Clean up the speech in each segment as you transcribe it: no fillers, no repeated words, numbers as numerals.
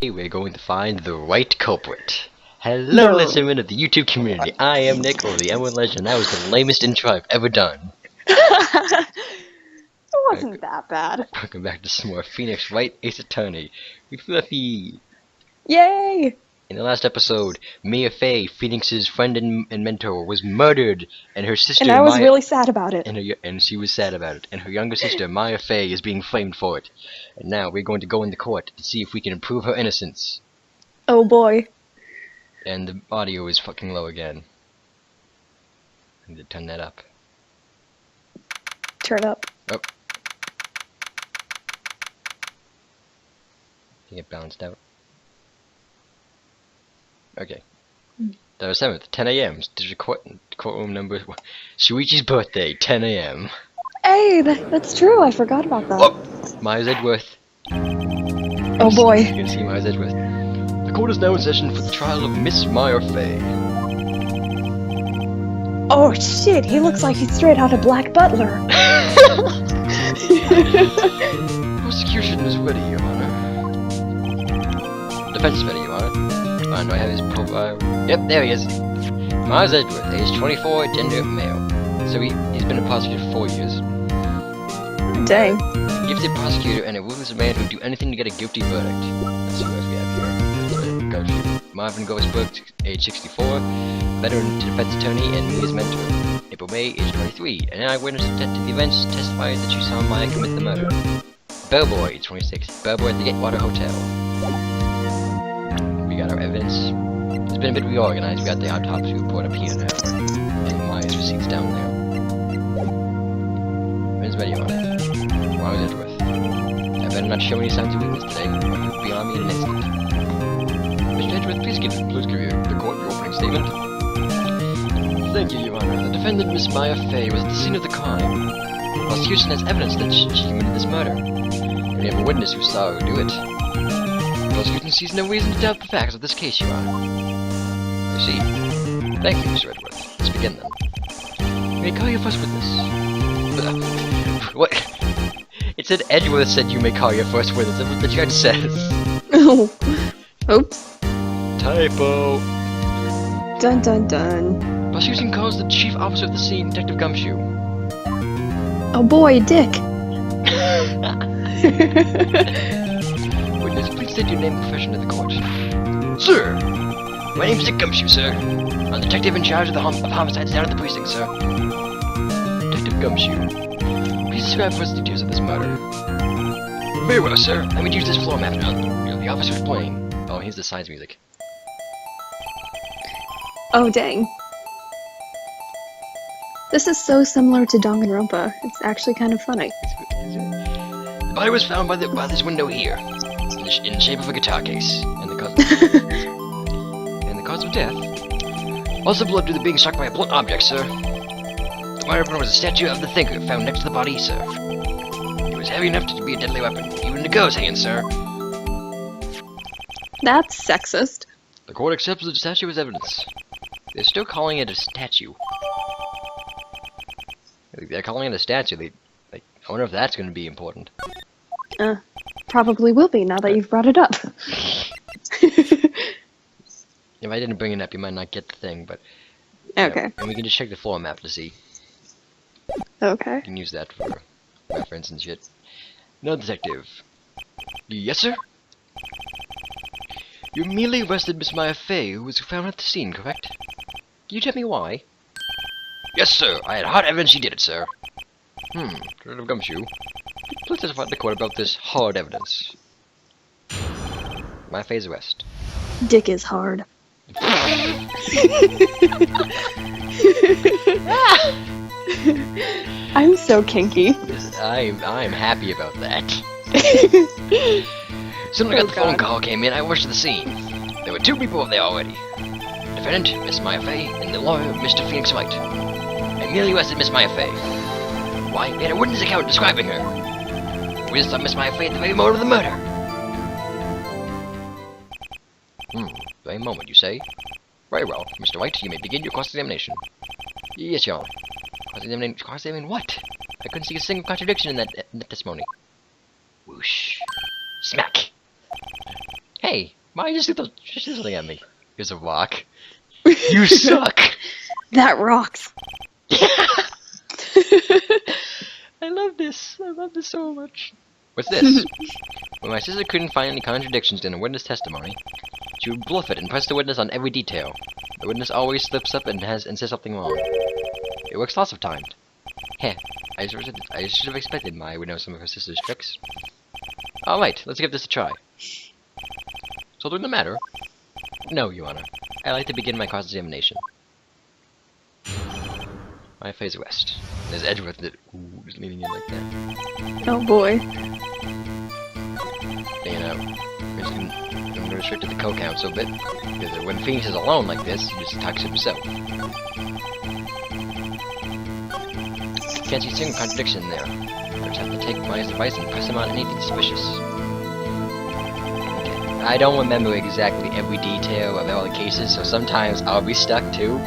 We're going to find the right culprit. Hello, listener of the YouTube community. I am Nick, or the M1 Legend. That was the lamest intro I've ever done. It wasn't that bad. Welcome back to some more Phoenix Wright Ace Attorney with Fluffy. Yay! In the last episode, Mia Fey, Phoenix's friend and mentor, was murdered, and her sister. And I was really sad about it. And she was sad about it. And her younger sister, Maya Fey, is being framed for it. And now we're going to go into court to see if we can prove her innocence. Oh boy. And the audio is fucking low again. I need to turn that up. Turn up. Oh. I think it balanced out. Okay. November 7th, 10 a.m. District courtroom number. Shuichi's birthday, 10 a.m. Hey, that's true. I forgot about that. Oh, Myers Edgeworth. Oh boy. You can see Myers Edgeworth. The court is now in session for the trial of Miss Maya Fey. Oh shit, he looks like he's straight out of Black Butler. Prosecution is ready, Your Honor. Defense is ready, Your Honor. Do I have his profile? Yep, there he is. Myers Edgeworth, age 24, gender male. So he's been a prosecutor for 4 years. Dang. Gifted prosecutor and a ruthless man who would do anything to get a guilty verdict. That's who else we have here. Go shoot. Marvin Ghostberg, age 64, veteran defense attorney and Mia's mentor. April May, age 23, an eyewitness to the events testified that she saw Maya commit the murder. Bellboy, age 26, bellboy at the Gatewater Hotel. We got our evidence. It's been a bit reorganized. We got the autopsy report up here now, and Maya's receipts down there. When's ready on it? Myers Edgeworth. I better not show any signs of weakness today, or you'll be on me in an instant. Mr. Edgeworth, please give the court your opening statement. Thank you, Your Honor. The defendant, Miss Maya Fey, was at the scene of the crime. The prosecution has evidence that she committed this murder, and we have a witness who saw her do it. The prosecution sees no reason to doubt the facts of this case, Your Honor. I see. Thank you, Mr. Edgeworth. Let's begin then. You may call your first witness. What? It said Edgeworth said you may call your first witness. That's what the judge says. Oh. Oops. Typo. Dun dun dun. Prosecution calls the chief officer of the scene, Detective Gumshoe. Oh boy, Dick. Witness, please state your name and profession to the court. Sir! My name's Dick Gumshoe, sir. I'm the detective in charge of homicides down at the precinct, sir. Detective Gumshoe. Please describe for us the details of this murder. Very well, sir. Let me use this floor map now. The officer's playing. Oh, here's the science music. Oh dang. This is so similar to Danganronpa. It's actually kind of funny. The body was found by this window here, in the shape of a guitar case, and the cause of death. Also blood due to being struck by a blunt object, sir. The weapon was a statue of the Thinker found next to the body, sir. It was heavy enough to be a deadly weapon, even to girl's hand, sir. That's sexist. The court accepts the statue as evidence. They're still calling it a statue. They're calling it a statue. I wonder if that's going to be important. Probably will be now that you've brought it up. If I didn't bring it up, you might not get the thing, but... Okay. And we can just check the floor map to see. Okay. You can use that for reference and shit. No, detective. Yes, sir? You immediately arrested Miss Maya Fey, who was found at the scene, correct? Can you tell me why? Yes, sir. I had hard evidence she did it, sir. Detective Gumshoe. Please testify to the court about this hard evidence. Maya Fey's arrest. Dick is hard. I'm so kinky. I'm happy about that. Soon as I got the phone call came in, I rushed to the scene. There were 2 people there already. The defendant, Miss Maya Fey, and the lawyer, Mr. Phoenix Wright. I immediately arrested Miss Maya Fey. Why? They had a witness account describing her. We just saw Miss Maya Fey at the very moment of the murder. A moment, you say? Very well, Mr. Wright, you may begin your cross-examination. Yes, Your Honor. Cross-examine what? I couldn't see a single contradiction in that testimony. Whoosh. Smack! Hey, why are you just looking at me? Here's a rock. You suck! That rocks. I love this. I love this so much. What's this? When my sister couldn't find any contradictions in a witness testimony, she would bluff it and press the witness on every detail. The witness always slips up and says something wrong. It works lots of times. Heh, I should have expected Maya would know some of her sister's tricks. Alright, let's give this a try. Something the matter? No, Your Honor. I like to begin my cross-examination. My face rest. There's Edgeworth that is leaning in like that. Oh boy. You know, I'm going to restrict the co count a bit, because when Phoenix is alone like this, he just attacks himself. Can't see a single contradiction in there. I just have to take Maya's advice and press him on anything suspicious. Okay. I don't remember exactly every detail of all the cases, so sometimes I'll be stuck too.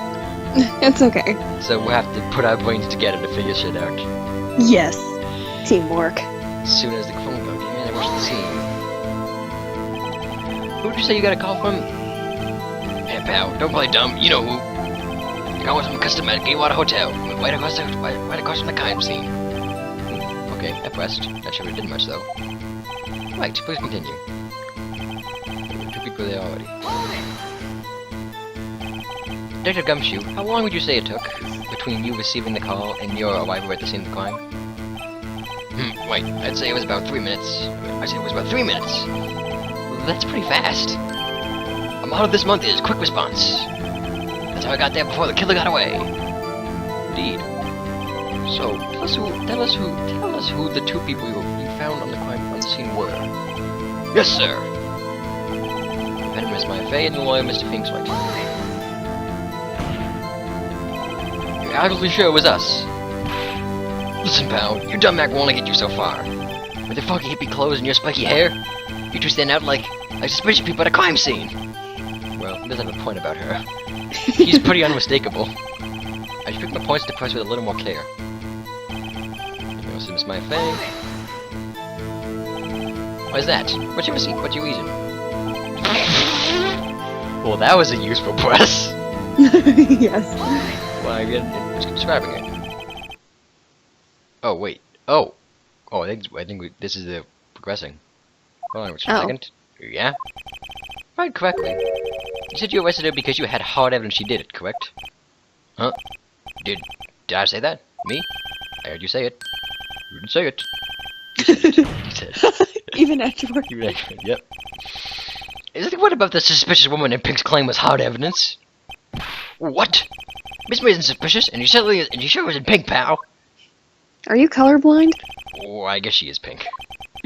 It's okay. So we'll have to put our brains together to figure shit out. Yes. Teamwork. As soon as the phone call came in, I watched the scene. Who did you say you got a call from? Hey pal, don't play dumb, you know who. The call was from a customer at Gatewater Hotel, right across from the crime scene. Okay, I pressed. Not sure it did much though. Right, please continue. There were 2 people there already. Detective Gumshoe, how long would you say it took between you receiving the call and your arrival at the scene of the crime? Wait, I'd say it was about 3 minutes. I said it was about 3 minutes. That's pretty fast. A motto this month is quick response. That's how I got there before the killer got away. Indeed. So, tell us who the 2 people you found on the scene were. Yes, sir. Defendant Miss Maya Fey and the lawyer Mr. Finks White. You're absolutely sure it was us. Listen, pal, your dumb act won't only get you so far. With your funky hippie clothes and your spiky hair, you 2 stand out like suspicious people at a crime scene. Well, he does have a point about her. He's pretty unmistakable. I should pick my points to press with a little more care. You know, Miss Maya Fey. What is that? What's your receipt? What's your reason? Well, that was a useful press. Yes. Well, I get describing it. Oh wait. Oh, I think this is the progressing. Hold on a second. Yeah. Right, correctly. You said you arrested her because you had hard evidence she did it, correct? Huh? Did I say that? Me? I heard you say it. You didn't say it. You said it. You said it. Even Edgeworth. Even Edgeworth, yep. What about the suspicious woman in Pink's claim was hard evidence? What? Miss May isn't suspicious, and you sure it was in pink, pal? Are you colorblind? Oh, I guess she is pink.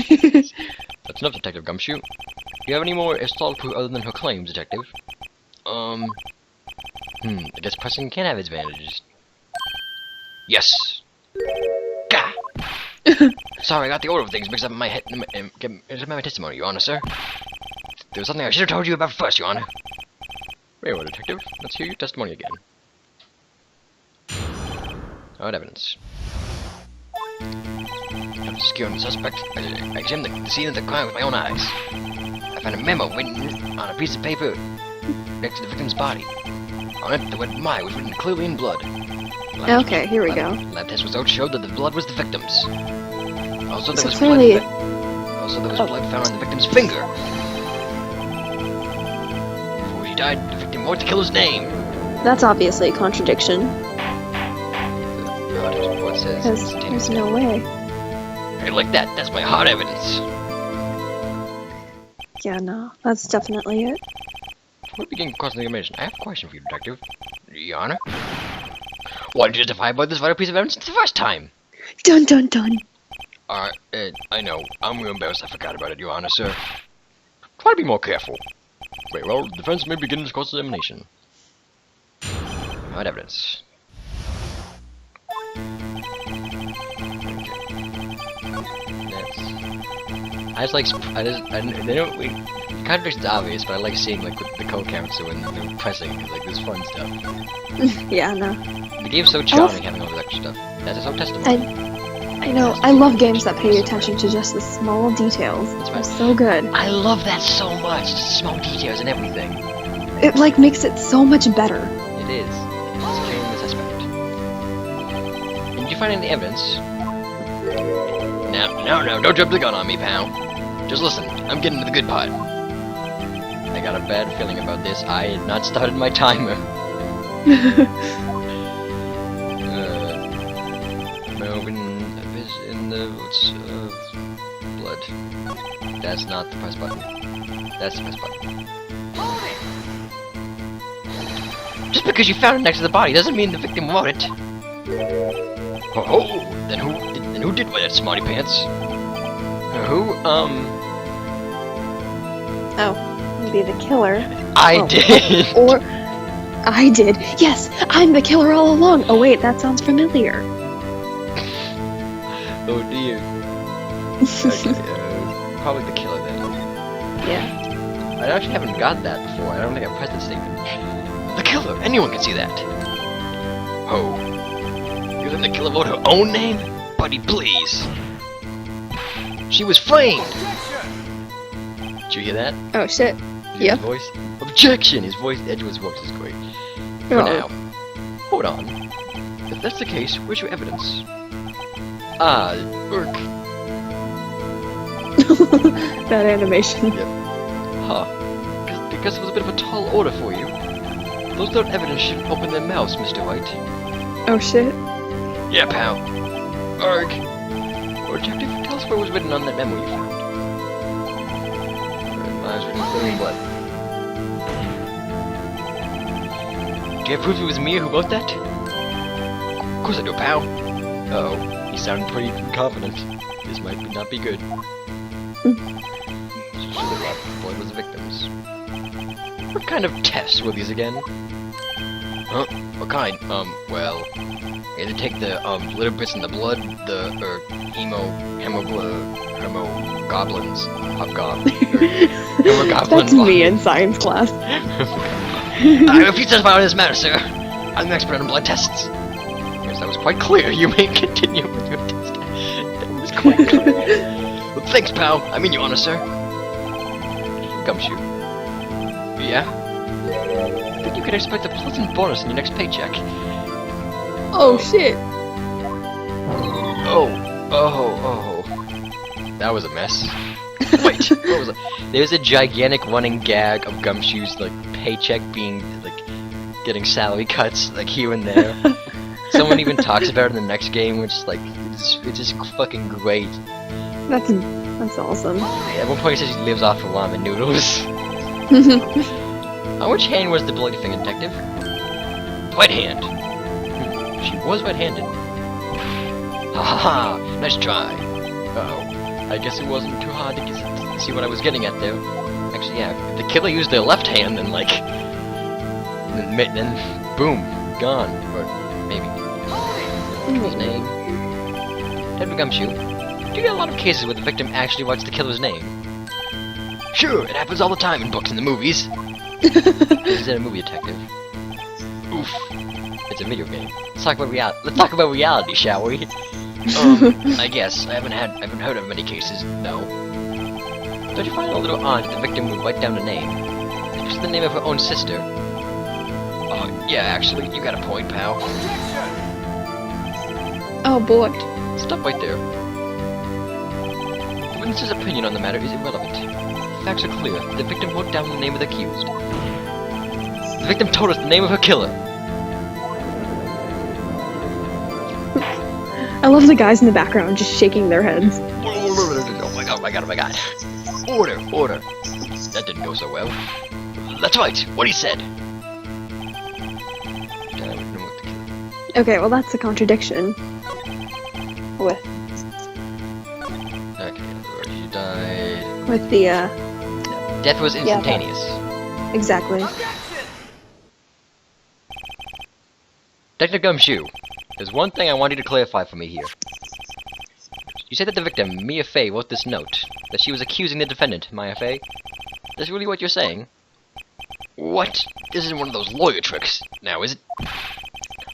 That's enough, Detective Gumshoe. Do you have any more solid proof other than her claims, Detective? I guess pressing can have its advantages. Yes! Gah! Sorry, I got the order of things mixed up in my head, my testimony, Your Honor, sir. There was something I should have told you about first, Your Honor. Very well, Detective. Let's hear your testimony again. Hard evidence. After securing the suspect, I examined the scene of the crime with my own eyes. I found a memo written on a piece of paper next to the victim's body. On it, the word "my" was written clearly in blood. Okay, here we go. Lab test results showed that the blood was the victim's. Also, there was clearly... blood found on the victim's finger. Before he died, the victim wrote the killer's name. That's obviously a contradiction. The audit report says There's no way. Right like that, that's my hard evidence. Yeah, no, that's definitely it. Before we begin cross-examination, I have a question for you, Detective. Your Honor? Why did you testify about this vital piece of evidence the first time? Dun dun dun! I know. I'm real embarrassed I forgot about it, Your Honor, sir. Try to be more careful. Very well, the defense may begin its cross-examination. Hard evidence. I just like, they don't, contradiction's obvious, but I like seeing like the co-character when they're pressing, like this fun stuff. Yeah, no. The game's so charming having all this extra stuff. That's its own testimony. I know. I love games that pay attention to just the small details. That's They're right. so good. I love that so much. Just small details and everything. It like makes it so much better. It is. It's clear in this aspect. And did you find any evidence? No, don't jump the gun on me, pal. Just listen, I'm getting to the good part. I got a bad feeling about this. I had not started my timer. Melvin is in the woods of blood. That's not the press button. That's the press button. Just because you found it next to the body doesn't mean the victim wrote it. Oh, then who did wear that smarty pants? Who, Oh, maybe the killer. I did! Or I did. Yes, I'm the killer all along. Oh wait, that sounds familiar. Oh dear. Okay, probably the killer then. Yeah. I actually haven't got that before. I don't think I've pressed this statement. The killer! Anyone can see that! Oh. You let the killer vote her own name? Buddy, please! She was framed! Did you hear that? Oh shit. His Yep. voice? Objection! His voice, Edgewood's voice is great. For Oh. now. Hold on. If that's the case, where's your evidence? Ah, Urk. That animation. Huh. Because it was a bit of a tall order for you. Those without evidence shouldn't open their mouths, Mr. Wright. Oh shit. Yeah, pal. Arg. Or detective, tell us what was written on that memo you found. Mine was written clearly in blood. Do you have proof it was me who wrote that? Of course I do, pal. Uh-oh. He sounded pretty confident. This might not be good. Blood was the victim's. What kind of tests were these again? Huh? What kind? Well... You had to take the, little bits in the blood, the, hemogoblins, hemogoblin That's me in science class. I refuse to testify on this matter, sir. I'm an expert on blood tests. Yes, that was quite clear. You may continue with your test. That was quite clear. Well, thanks, pal. I mean, your honor, sir. Gumshoe. Yeah? I think you can expect a pleasant bonus in your next paycheck. Oh shit. Oh. That was a mess. Wait, what was it? There's a gigantic running gag of Gumshoe's, like, paycheck being, like, getting salary cuts, like, here and there. Someone even talks about it in the next game, which is, like, it's just fucking great. That's awesome. At one point he says he lives off of ramen noodles. On which hand was the bloody thing, detective? Right hand. She was right-handed. Ha ha ha! Nice try. Uh-oh. I guess it wasn't too hard to see what I was getting at there. Actually, yeah, if the killer used their left hand, then, like... Then boom. Gone. Or maybe... His name? Edward Gumshoe. Do you get a lot of cases where the victim actually writes the killer's name? Sure, it happens all the time in books and the movies. This is a movie detective. Oof. It's a video game. Let's talk about reality, shall we? I guess. I haven't heard of many cases, no. Don't you find it a little odd that the victim would write down a name? Especially the name of her own sister. Oh, yeah, actually, you got a point, pal. Oh boy. Stop right there. The witness's opinion on the matter is irrelevant. The facts are clear. The victim wrote down the name of the accused. The victim told us the name of her killer. I love the guys in the background just shaking their heads. Oh my god. Order. That didn't go so well. That's right, what he said. Okay, well that's a contradiction. With Okay, she died. with the Death was instantaneous. exactly. Detective Gumshoe, there's one thing I want you to clarify for me here. You said that the victim, Mia Fey, wrote this note, that she was accusing the defendant, Mia Fey. That's really what you're saying? What? This isn't one of those lawyer tricks, now is it?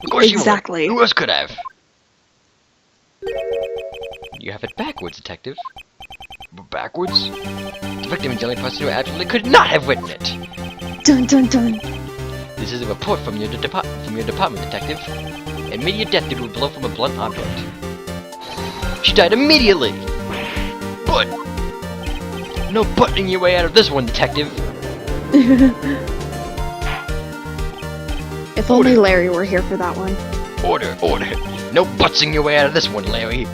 Of course Exactly. you would. Who else could have? You have it backwards, detective. Backwards? The victim is the only person who absolutely could not have written it. Dun dun dun. This is a report from your department, detective. Immediate death due to a blow from a blunt object. She died immediately. But no butting your way out of this one, detective. If only Larry were here for that one. Order. No buttsing your way out of this one, Larry.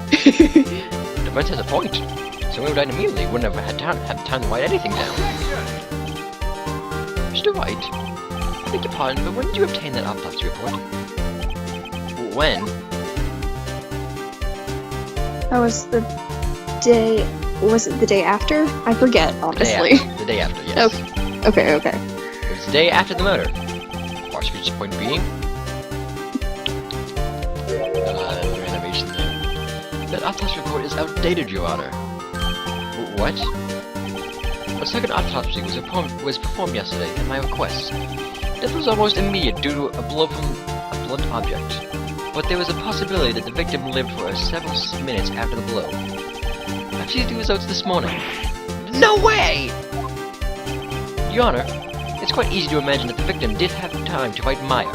The defense has a point. Someone who died immediately wouldn't have had time to write anything down. Mr. Wright, I beg your pardon, but when did you obtain that autopsy report? When? That was the day... Was it the day after? I forget, honestly. The day after, yes. Okay. It was the day after the murder. Marshall's point being... animation there. That autopsy report is outdated, Your Honor. What? A second autopsy was performed yesterday at my request. Death was almost immediate due to a blow from a blunt object. But there was a possibility that the victim lived for several minutes after the blow. I've received the results this morning. No way! Your Honor, it's quite easy to imagine that the victim did have time to write Maya.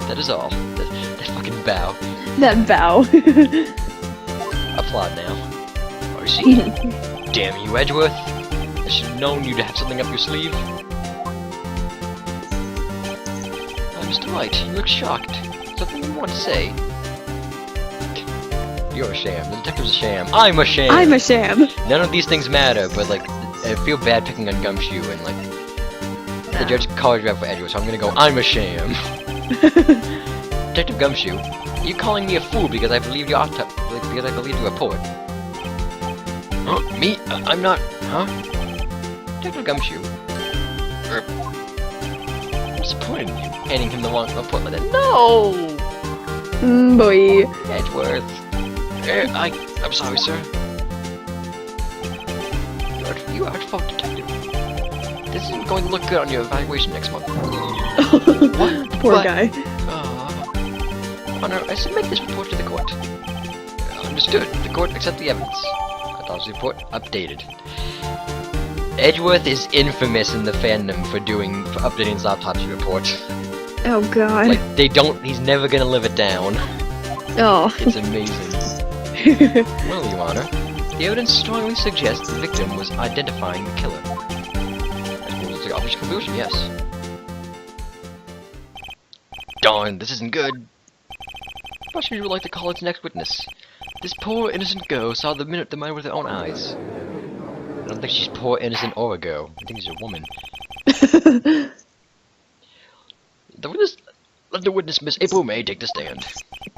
That is all. That fucking bow. That bow. Applaud now. Oh, see? Damn you, Edgeworth. I should have known you'd have something up your sleeve. Mr. Wright, you look shocked. Something you want to say? You're a sham. The detective's a sham. I'm a sham! I'm a sham! None of these things matter, but, like, I feel bad picking on Gumshoe, and, like, the judge called you out for Edgeworth, so I'm gonna go, I'm a sham. Detective Gumshoe, are you calling me a fool because I believe your because I believe your report? Huh? Me? I'm not... Huh? Detective Gumshoe? I'm disappointed in you, handing him the wrong report like that. No! Boy. Edgeworth. I'm sorry, sir. You are at fault, detective. This isn't going to look good on your evaluation next month. What? Poor guy. Honor, I submit this report to the court. Understood. The court accepts the evidence. Autopsy report updated. Edgeworth is infamous in the fandom for updating his autopsy report. Oh god. Like, he's never gonna live it down. Oh. It's amazing. Well, Your Honor, the evidence strongly suggests the victim was identifying the killer. I suppose it's the obvious conclusion, yes. Darn, this isn't good. Prosecutor would like to call its next witness. This poor innocent girl saw the murder with her own eyes. I don't think she's poor, innocent, or a girl. I think she's a woman. Let the witness, Miss April May, take the stand.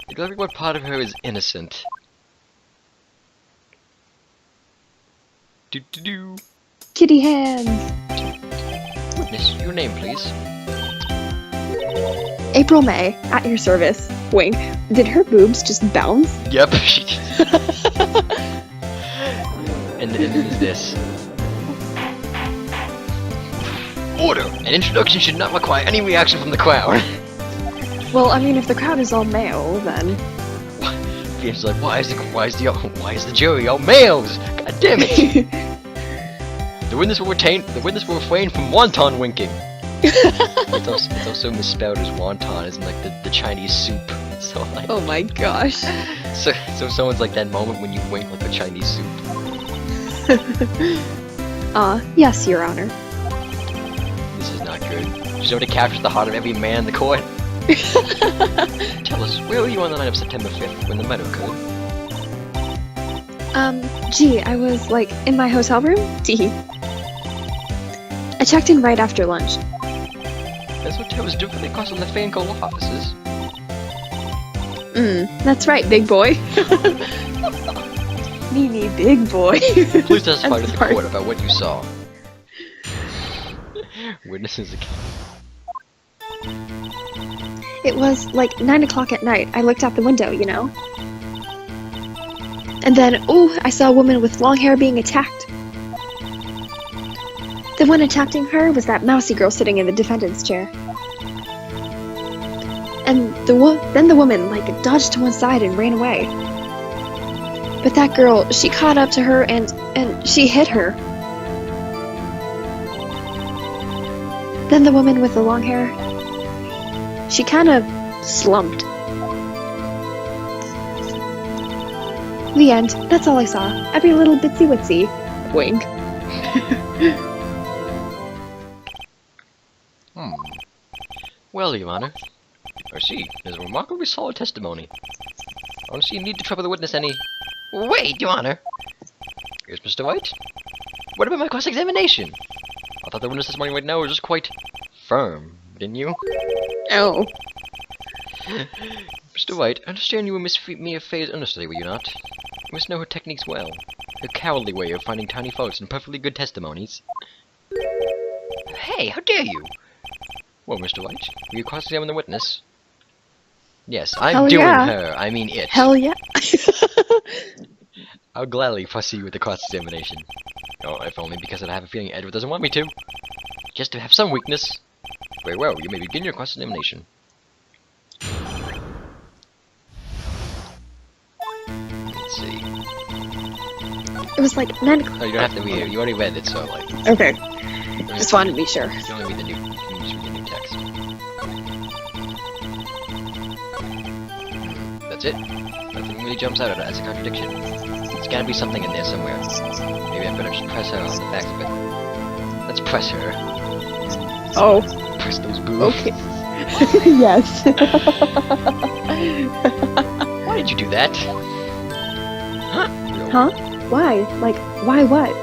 Declaring what part of her is innocent. Do-do-do. Kitty hands. Witness, your name, please. April May, at your service. Wink. Did her boobs just bounce? Yep. And then there's this. Order! An introduction should not require any reaction from the crowd. Well, I mean, if the crowd is all male, then... It's like, why is the jury all males? God damn it! The witness will refrain from wonton winking. It's also misspelled as wonton, as in like the Chinese soup. So like, oh my gosh. So someone's like that moment when you wink like the Chinese soup. Yes, Your Honor. This is not good. She's already captured the heart of every man in the court. Tell us, where were you on the night of September 5th when the murder occurred? Gee, I was, like, in my hotel room? Tee. I checked in right after lunch. This hotel was directly across from the Fanco law offices. That's right, big boy. Me, big boy. Please testify to the court about what you saw. Witnesses again. It was like 9 o'clock at night. I looked out the window, you know? And then, I saw a woman with long hair being attacked. The one attacking her was that mousy girl sitting in the defendant's chair. And then the woman, like, dodged to one side and ran away. But that girl, she caught up to her and she hit her. Then the woman with the long hair, she kind of slumped. The end. That's all I saw. Every little bitsy witsy. Wink. Well, Your Honor, I see. There's a remarkably solid testimony. I don't see you need to trouble the witness any... Wait, Your Honor! Here's Mr. Wright. What about my cross-examination? I thought the witness testimony right now was just quite firm, didn't you? Oh. Mr. Wright, I understand you were Miss Mia Fey's understudy, were you not? You must know her techniques well. Her cowardly way of finding tiny faults in perfectly good testimonies. Hey, how dare you! Well, Mr. Wright, will you cross-examine the witness? Yes, I'm Hell doing yeah. her. I mean it. Hell yeah. I'll gladly proceed with the cross-examination. Oh, if only because I have a feeling Edward doesn't want me to. Just to have some weakness. Very well, you may begin your cross-examination. Let's see. It was like 9 o'clock. No, you don't have to read it. You already read it, so like... Okay. Just wanted to be sure. You only read the new, you can just read the new text. That's it. Nothing really jumps out at it as a contradiction. There's gotta be something in there somewhere. Maybe I better just press her on the facts of it. Let's press her. Oh. Press those boobs. Okay. Yes. Why did you do that? Huh? Huh? Why? Like, why what?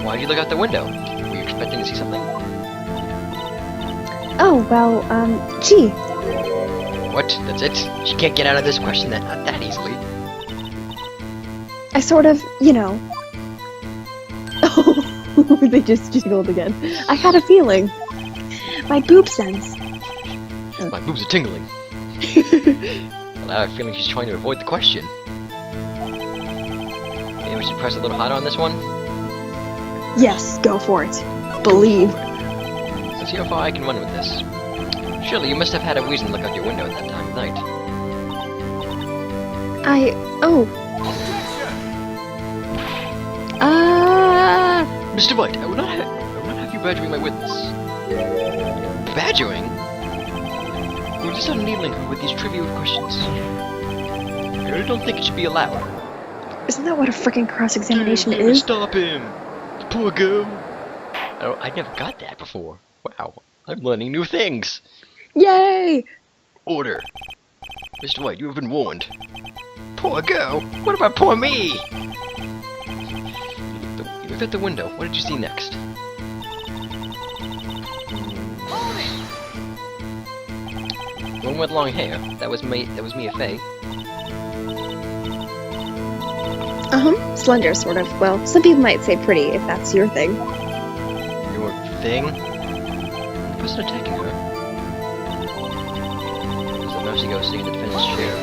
Why did you look out the window? Were you expecting to see something? Oh, well, gee. What? That's it? She can't get out of this question not that easily. I sort of, you know. Oh, they just jiggled again. I had a feeling. My boob sense. My boobs are tingling. Well, I have a feeling she's trying to avoid the question. Maybe we should press a little harder on this one? Yes, go for it. Believe. Let's see how far I can run with this. Surely you must have had a reason to look out your window at that time of night. Oh. Mr. Wright, I will not have you badgering my witness. Badgering? We're just not needling her with these trivial questions. I really don't think it should be allowed. Isn't that what a freaking cross-examination Dude, is? Stop him! The poor girl! I never got that before. Wow, I'm learning new things! Yay! Order! Mr. White, you have been warned. Poor girl! What about poor me? You looked at the window. What did you see next? One with long hair. That was Mia Fey. Slender, sort of. Well, some people might say pretty, if that's your thing. Your thing? The person attacking her. There's a mousy ghost sitting in the defendant's chair.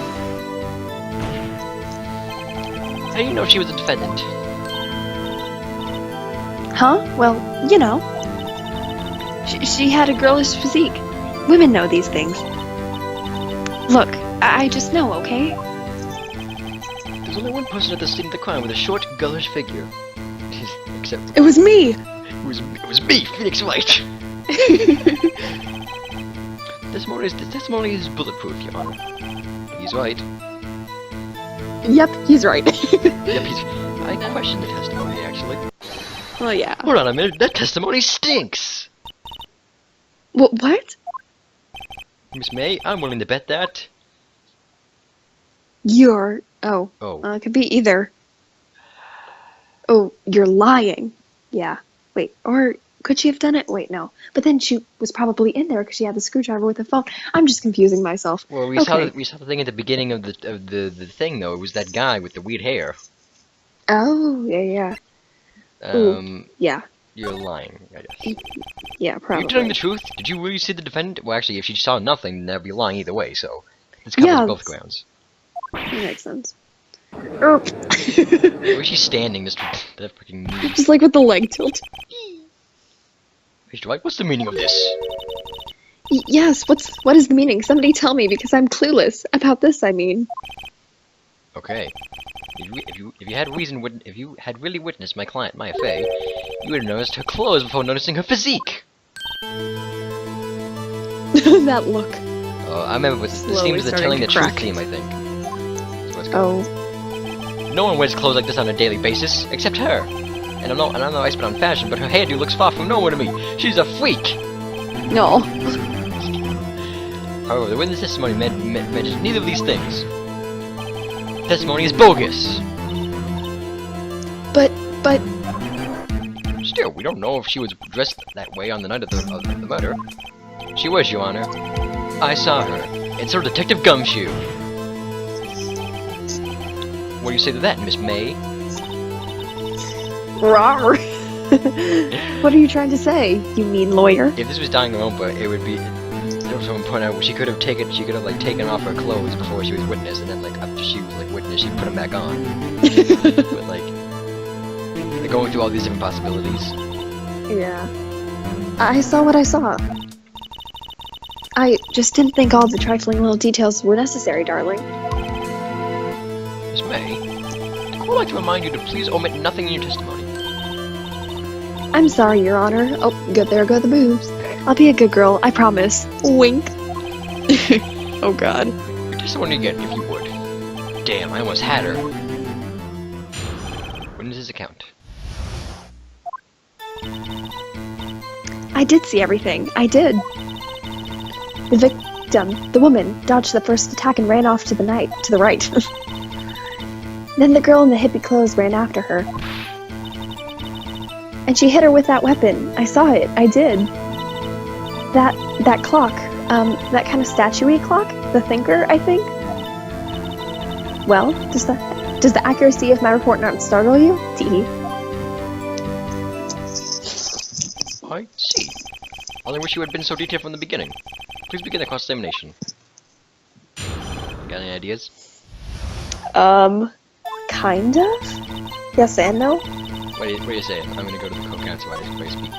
How do you know she was a defendant? Huh? Well, you know. She had a girlish physique. Women know these things. Look, I just know, okay? There's only one person at the scene of the crime with a short, girlish figure. Except... It was me! It was me, Phoenix Wright! This testimony is bulletproof, Your Honor. He's right. Yep, he's right. Yep, I questioned the testimony, actually. Oh, yeah. Hold on a minute, that testimony stinks! What? Miss May, I'm willing to bet that. You're... Oh. Oh. It could be either. Oh, you're lying. Yeah. Wait, or could she have done it? Wait, no. But then she was probably in there because she had the screwdriver with the phone. I'm just confusing myself. Well, we saw the thing at the beginning of the thing though. It was that guy with the weird hair. Oh, yeah. Yeah. You're lying, I guess. Yeah, probably. Are you telling the truth? Did you really see the defendant? Well, actually, if she saw nothing, then that'd be lying either way. So this covers both grounds. That makes sense. Where is she standing, Mr. That freaking... Just like with the leg tilt. Mr. Wright, what's the meaning of this? Yes, what is the meaning? Somebody tell me, because I'm clueless. About this, I mean. Okay. If you had really witnessed my client, Maya Fey, you would have noticed her clothes before noticing her physique. That look. I remember this seems the telling the truth theme, I think. That's what it's called. Oh. No one wears clothes like this on a daily basis, except her. And I'm no expert on fashion, but her hairdo looks far from normal to me. She's a freak! No. However, the witness testimony mentions neither of these things. Testimony is bogus! But... Still, we don't know if she was dressed that way on the night of the murder. She was, Your Honor. I saw her. It's her Detective Gumshoe. What do you say to that, Miss May? Rawr. What are you trying to say, you mean lawyer? If this was Danganronpa, it would be... Someone point out she could have taken off her clothes before she was witness, and then like after she was like witness, she'd put them back on. But like, they're going through all these different possibilities. Yeah. I saw what I saw. I just didn't think all the trifling little details were necessary, darling. Miss May, I would like to remind you to please omit nothing in your testimony. I'm sorry, Your Honor. Oh, good, there go the boobs. I'll be a good girl, I promise. Wink. Oh god. Your testimony again, if you would. Damn, I almost had her. Witness's account. I did see everything. I did. The victim, the woman, dodged the first attack and ran off to the right. Then the girl in the hippie clothes ran after her. And she hit her with that weapon. I saw it. I did. That clock, that kind of statue-y clock, the thinker, I think. Well, does the accuracy of my report not startle you? Tee. I see. I only wish you had been so detailed from the beginning. Please begin the cross-examination. Got any ideas? Kind of? Yes and no? What are you saying? I'm gonna go to the co-counsel while I speak.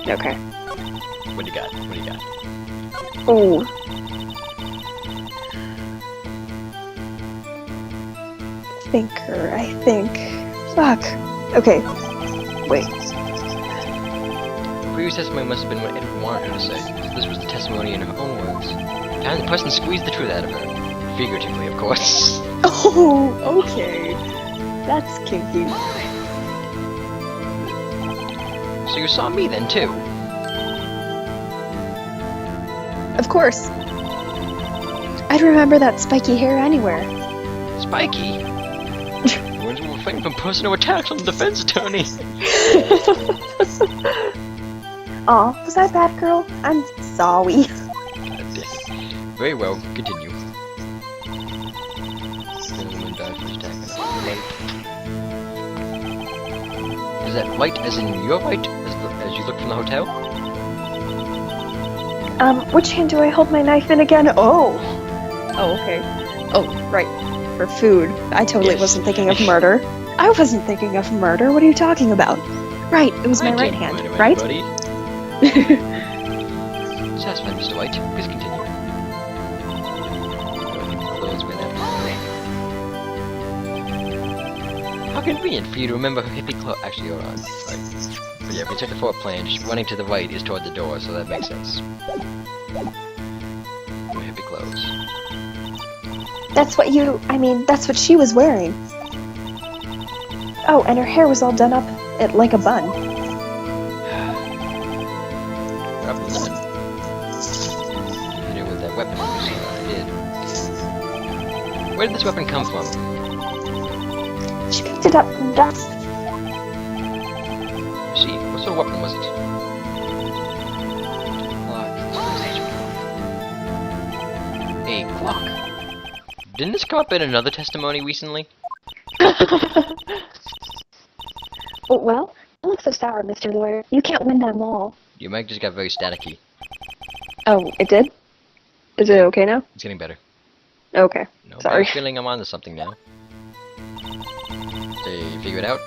Okay. What do you got? Oh. Thinker, I think. Fuck. Okay. Wait. Previous testimony must have been what Edward wanted her to say. This was the testimony in her own words. Time the person squeezed the truth out of her. Figuratively, of course. Oh, okay. That's kinky. So you saw me then, too? Of course. I'd remember that spiky hair anywhere. Spiky? When we were fighting from personal attacks on the defense attorney. Aw, was I bad, girl? I'm sorry. Very well, continue. Is that right as in your right? As you look from the hotel? Which hand do I hold my knife in again? Oh, okay. Oh, right. For food. I totally wasn't thinking of murder. I wasn't thinking of murder. What are you talking about? Right, it was my right hand, right? Satisfied, Mr. White. Please continue. Clothes went after her. How convenient for you to remember her hippie clothes. Actually, hold on. Right. But yeah, if we check the floor plan, just running to the right is toward the door, so that makes sense. Her hippie clothes. That's what she was wearing. Oh, and her hair was all done up like a bun. Up and done. You know, with that weapon, I did. Where did this weapon come from? She picked it up from dust. See, what sort of weapon was it? A clock. Didn't this come up in another testimony recently? Oh, well, don't look so sour, Mr. Lawyer. You can't win them all. Your mic just got very staticky. Oh, it did? Is it okay now? It's getting better. Okay, No, sorry. I'm feeling I'm onto something now. Did you figure it out?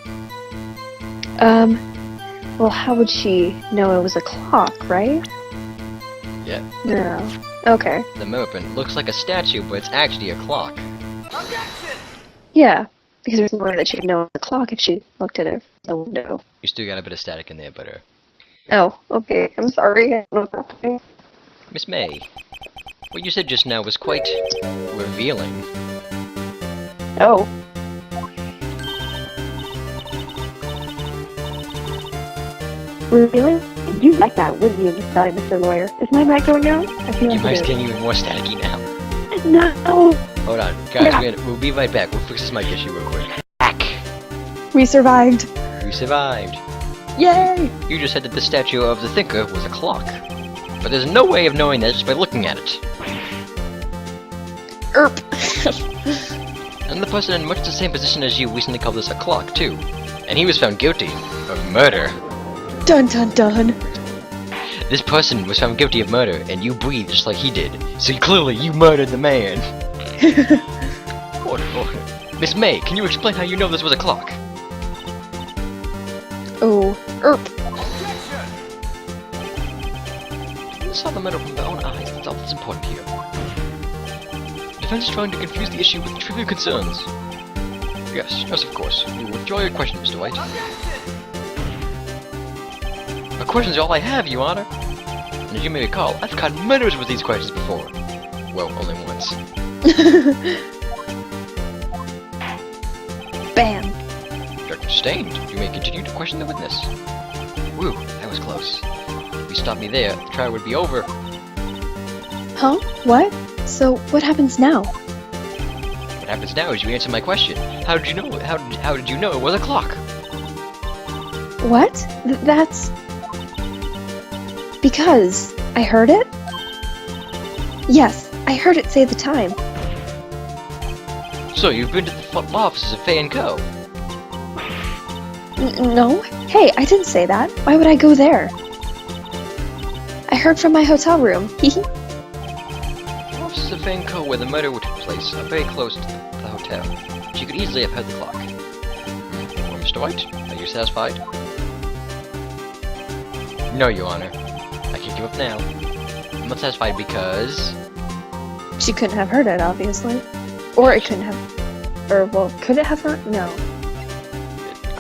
Well, how would she know it was a clock, right? Yeah. No. Okay. The Merpin looks like a statue, but it's actually a clock. Yeah, because there's no way that she'd know the clock if she looked at it from the window. You still got a bit of static in there, but Oh, okay. I'm sorry. I don't know what's happening. Miss May, what you said just now was quite revealing. Oh. Really? You like that, wouldn't you, Mr. Lawyer? Is my mic going out? I feel Your like mic's it getting even more staticky now. is. No! Hold on, guys, we'll be right back. We'll fix this mic issue real quick. Back! We survived! We survived. Yay! You just said that the statue of the Thinker was a clock. But there's no way of knowing that just by looking at it. Erp! And the person in much the same position as you recently called this a clock, too. And he was found guilty of murder. Dun dun dun! This person was found guilty of murder, and you breathed just like he did. So clearly you murdered the man. Miss May, can you explain how you know this was a clock? Oh, erp! You saw the murder from their own eyes. That's all that's important here. The defense is trying to confuse the issue with trivial concerns. Yes, of course. We will withdraw your question, Mr. White. My questions are all I have, Your Honor. And as you may recall, I've caught murderers with these questions before. Well, only once. Bam! You're sustained. You may continue to question the witness. Whew, that was close. If you stopped me there, the trial would be over. Huh? What? So, what happens now? What happens now is you answer my question. How did you know? How did you know it was a clock? What? That's... Because I heard it? Yes, I heard it say the time. So you've been to the front offices of Fay & Co. No. Hey, I didn't say that. Why would I go there? I heard from my hotel room. Hehe. The offices of Fay & Co. where the murder took place are very close to the hotel. She could easily have heard the clock. Well, Mr. White, are you satisfied? No, Your Honor. I can't give up now. I'm not satisfied because... She couldn't have heard it, obviously. Or it couldn't have... Or, well, could it have not? No.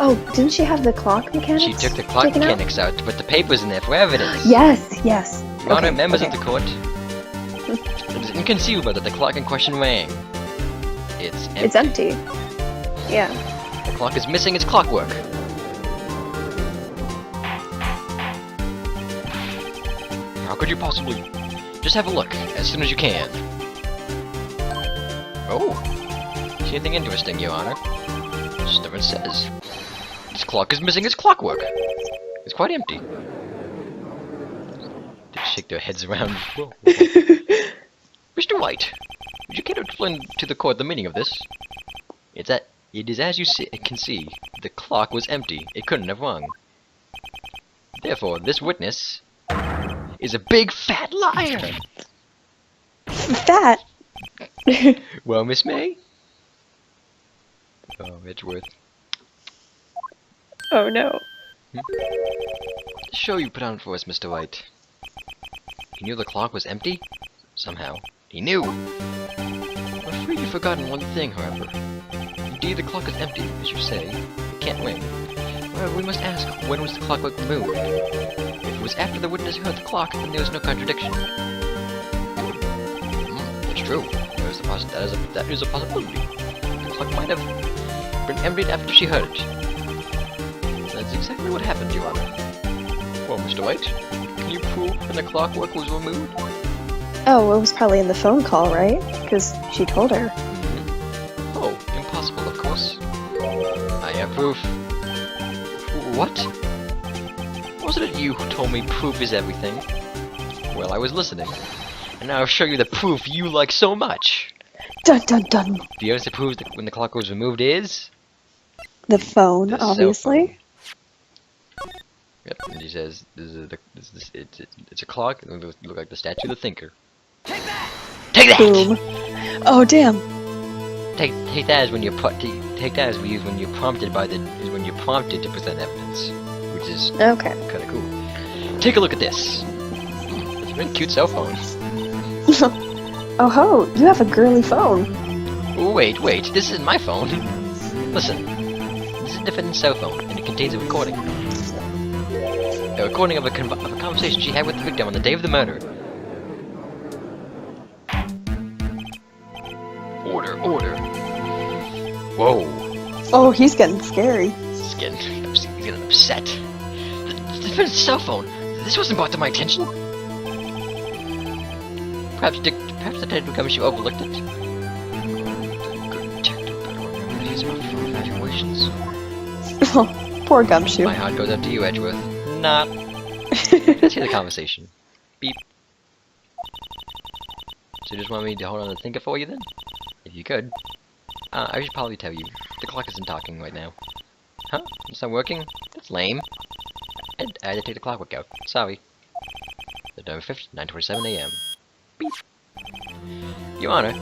Oh, didn't she have the clock mechanics? She took the clock mechanics out to put the papers in there for evidence. Yes, yes. Your Honor, members of the court, it is inconceivable that the clock in question rang. It's empty. It's empty. Yeah. The clock is missing its clockwork. How could you possibly... Just have a look, as soon as you can. Oh. See anything interesting, Your Honor? Stephen says. This clock is missing its clockwork. It's quite empty. They shake their heads around. Whoa. Mr. White, would you care to explain to the court the meaning of this? It is as you can see, the clock was empty. It couldn't have rung. Therefore, this witness is a big fat liar. Fat? Well, Miss May? Oh, Edgeworth. Oh no. The show you put on for us, Mr. White. He knew the clock was empty? Somehow. He knew! I'm afraid you've forgotten one thing, however. Indeed, the clock is empty, as you say. It can't ring. However, we must ask, when was the clockwork removed? If it was after the witness heard the clock, then there was no contradiction. That's true. That is a possibility. The clock might have been emptied after she heard it. That's exactly what happened, Your Honor. Well, Mr. White, can you prove when the clockwork was removed? Oh, it was probably in the phone call, right? Because she told her. Oh, impossible, of course. I have proof. What? Wasn't it you who told me proof is everything? Well, I was listening. And now I'll show you the proof you like so much. Dun dun dun. The evidence that proves that when the clock was removed is... The phone, The obviously. Yep, and he says, it's a clock, and it look like the statue of the Thinker. Take that! Take that! Boom. Oh damn. Take that as when you're prompted to present evidence. which is Okay. kind of cool. Take a look at this. It's a very cute cell phone. Oh ho, you have a girly phone. Wait, this isn't my phone. Listen, this is a defendant's cell phone, and it contains a recording. A recording of a conversation she had with the victim on the day of the murder. Order. Whoa. Oh, he's getting scary. He's getting upset. The defendant's cell phone. This wasn't brought to my attention. Perhaps Detective Gumshoe overlooked it. Good detective better remember these phone evaluations. Oh, poor Gumshoe. My heart goes out to you, Edgeworth. Not. Let's hear the conversation. Beep. So you just want me to hold on and think it for you then? If you could. I should probably tell you. The clock isn't talking right now. Huh? It's not working? That's lame. I had to take the clockwork out. Sorry. November 5th, 9:27 a.m. Beep. Your Honor,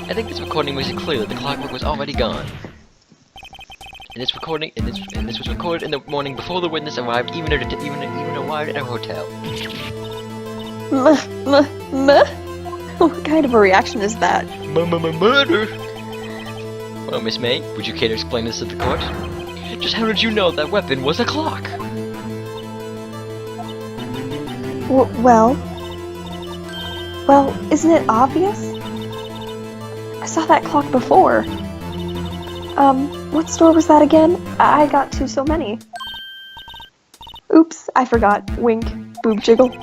I think this recording makes it clear that the clockwork was already gone. And this was recorded in the morning before the witness arrived, even arrived at a hotel. What kind of a reaction is that? Murder! Well, Miss May, would you care to explain this to the court? Just how did you know that weapon was a clock? Well, isn't it obvious? I saw that clock before. What store was that again? I got to so many. Oops, I forgot. Wink. Boob jiggle. The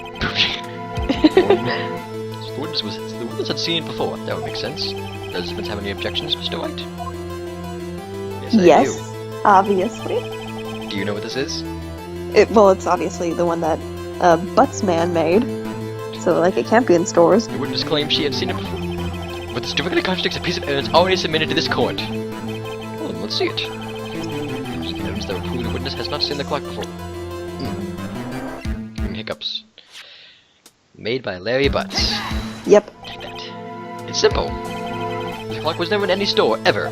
witness had seen it before. That would make sense. Does the defense have any objections, Mr. Wright? Yes, I do. Obviously. Do you know what this is? It's obviously the one that Butts Man made. So, like, it can't be in stores. The witness claimed she had seen it before. But this directly contradicts a piece of evidence already submitted to this court. Well, then let's see it. There's evidence that would prove the witness has not seen the clock before. Hiccups. Made by Larry Butts. Yep. Take that. It's simple. The clock was never in any store, ever.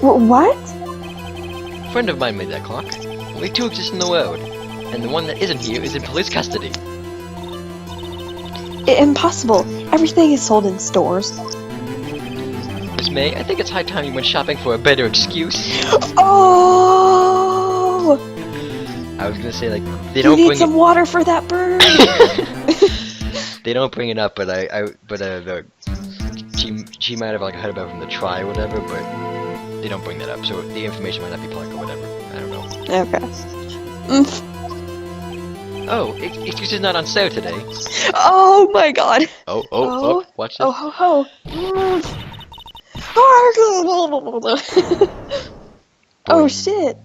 What? A friend of mine made that clock. Only two exist in the world, and the one that isn't here is in police custody. Impossible. Everything is sold in stores. Miss May, I think it's high time you went shopping for a better excuse. Oh! I was gonna say, like, they don't bring You need some water for that bird! They don't bring it up, but she might have, like, heard about it from the try or whatever, but they don't bring that up, so the information might not be public or whatever. I don't know. Okay. Oh, excuses not on sale today. Oh my god! Oh, watch this. Oh ho ho! Oh shit!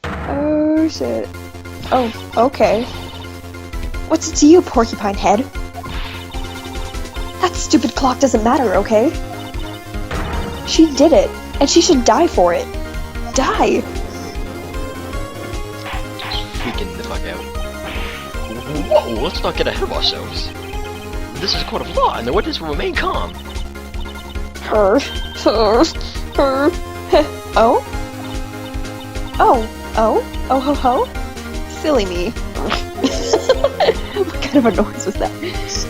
Oh shit! Oh, okay. What's it to you, porcupine head? That stupid clock doesn't matter, okay? She did it, and she should die for it. Die! Just freaking the fuck out. Whoa, let's not get ahead of ourselves. This is a court of law, and the witness will remain calm. Oh? Oh ho ho? Silly me. What kind of a noise was that?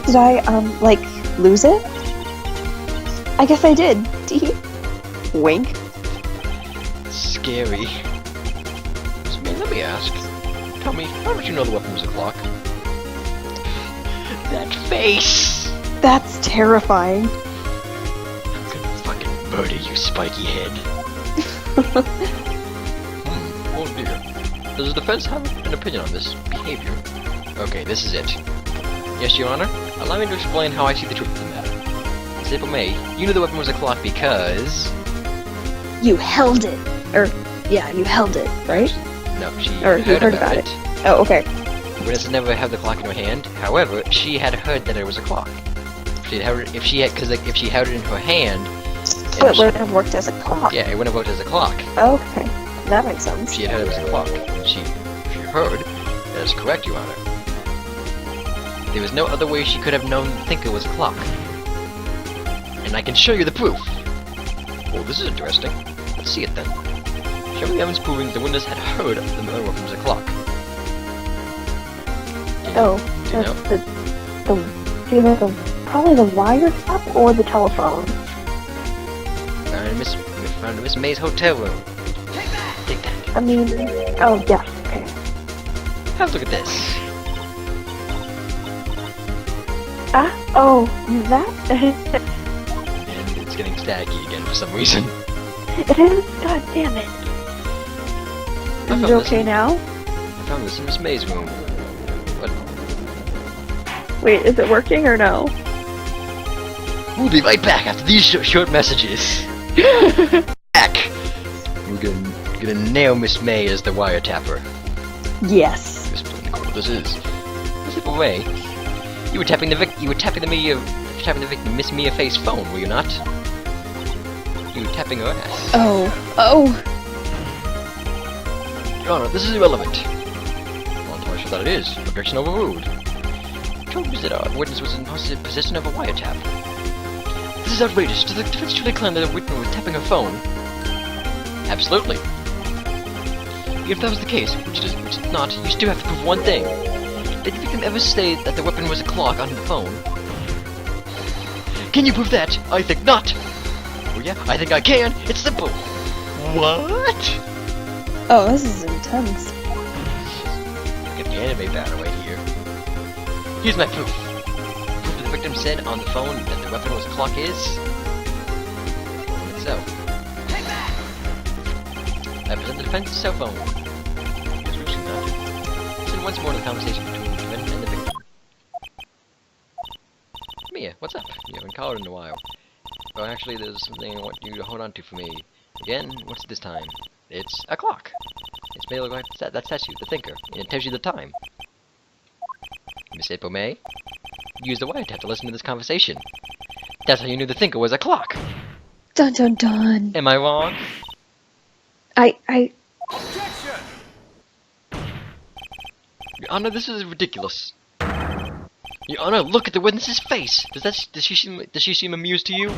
Did I, like, lose it? I guess I did. Tee. Wink. Scary. So, man, let me ask. Tell me, how did you know the weapon was a clock? That face! That's terrifying. I'm gonna fucking murder you, spiky head. Oh dear. Does the defense have an opinion on this behavior? Okay, this is it. Yes, Your Honor? Allow me to explain how I see the truth of the matter. Miss April May, you knew the weapon was a clock because... You held it. Yeah, you held it, right? No, she heard about it. Oh, okay. The witness had never had the clock in her hand. However, she had heard that it was a clock. If she held it in her hand... So it wouldn't have worked as a clock. Yeah, it wouldn't have worked as a clock. Okay, that makes sense. She had heard it was a clock. She heard. That is correct, Your Honor. There was no other way she could have known to think it was a clock. And I can show you the proof. Well, this is interesting. Let's see it then. showing evidence proving the witness had heard the murder weapon was a clock. Oh, Do you know? that's probably the wiretap or the telephone. Found in Miss May's hotel room. Take that. I mean, oh yes, okay. Have a look at this. Oh, that? And it's getting staticky again for some reason. It is? God damn it. Is it okay now? I found this in Miss May's room. But Wait, is it working or no? we'll be right back after these short messages. Back! We're gonna nail Miss May as the wiretapper. Yes. This this is. Miss Ray, you were tapping the victim Miss Mia Faye's phone, were you not? You were tapping her ass. Oh. Your Honor, this is irrelevant. Well, I'm not sure that it is. Objection overruled. Charge is that our witness was in possession of a wiretap. This is outrageous. Does the defense truly claim that a witness was tapping her phone? Absolutely. If that was the case, which it is not, you still have to prove one thing. Did the victim ever say that the weapon was a clock on her phone? Can you prove that? I think not. Oh yeah, I think I can. It's simple. What? Oh, this is intense. Get the anime battle right here. Here's my proof. Proof that the victim said on the phone that the weapon was a clock is... the phone itself. Take that! I present the defense's cell phone. Listen once more to the conversation between the defendant and the victim. Mia, what's up? You haven't called in a while. Well, actually, there's something I want you to hold on to for me. Again, what's it this time? It's a clock. It's made like that statue, the thinker, and it tells you the time. Miss April May, you used the wiretap to listen to this conversation. That's how you knew the thinker was a clock. Dun dun dun. Am I wrong? Objection! Your Honor, this is ridiculous. Your Honor, look at the witness's face. Does she seem amused to you?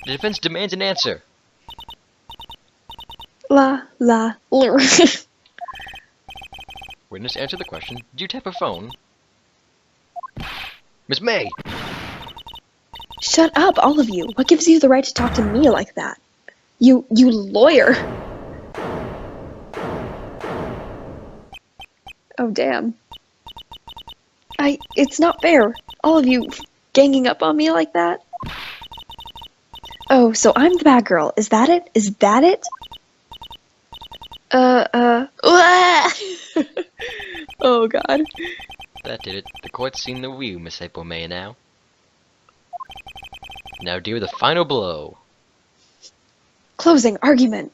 The defense demands an answer. La. Witness, answer the question. Did you tap her phone? Miss May! Shut up, all of you. What gives you the right to talk to me like that? You lawyer. Oh, damn. It's not fair. All of you ganging up on me like that. Oh, so I'm the bad girl. Is that it? Is that it? Oh, God. That did it. The court's seen the wheel, Miss April May now. Now, dear, the final blow. Closing argument.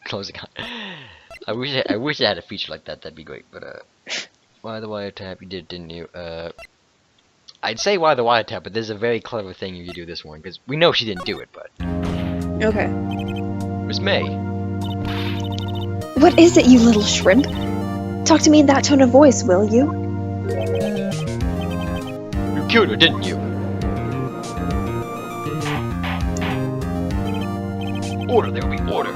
Closing. I wish I had a feature like that. That'd be great. But why the wiretap? You did, didn't you? I'd say why the wiretap, but there's a very clever thing if you do this one because we know she didn't do it. But Okay. Miss May, What is it, you little shrimp? Talk to me in that tone of voice, will you? you killed her, didn't you? Order. There will be order.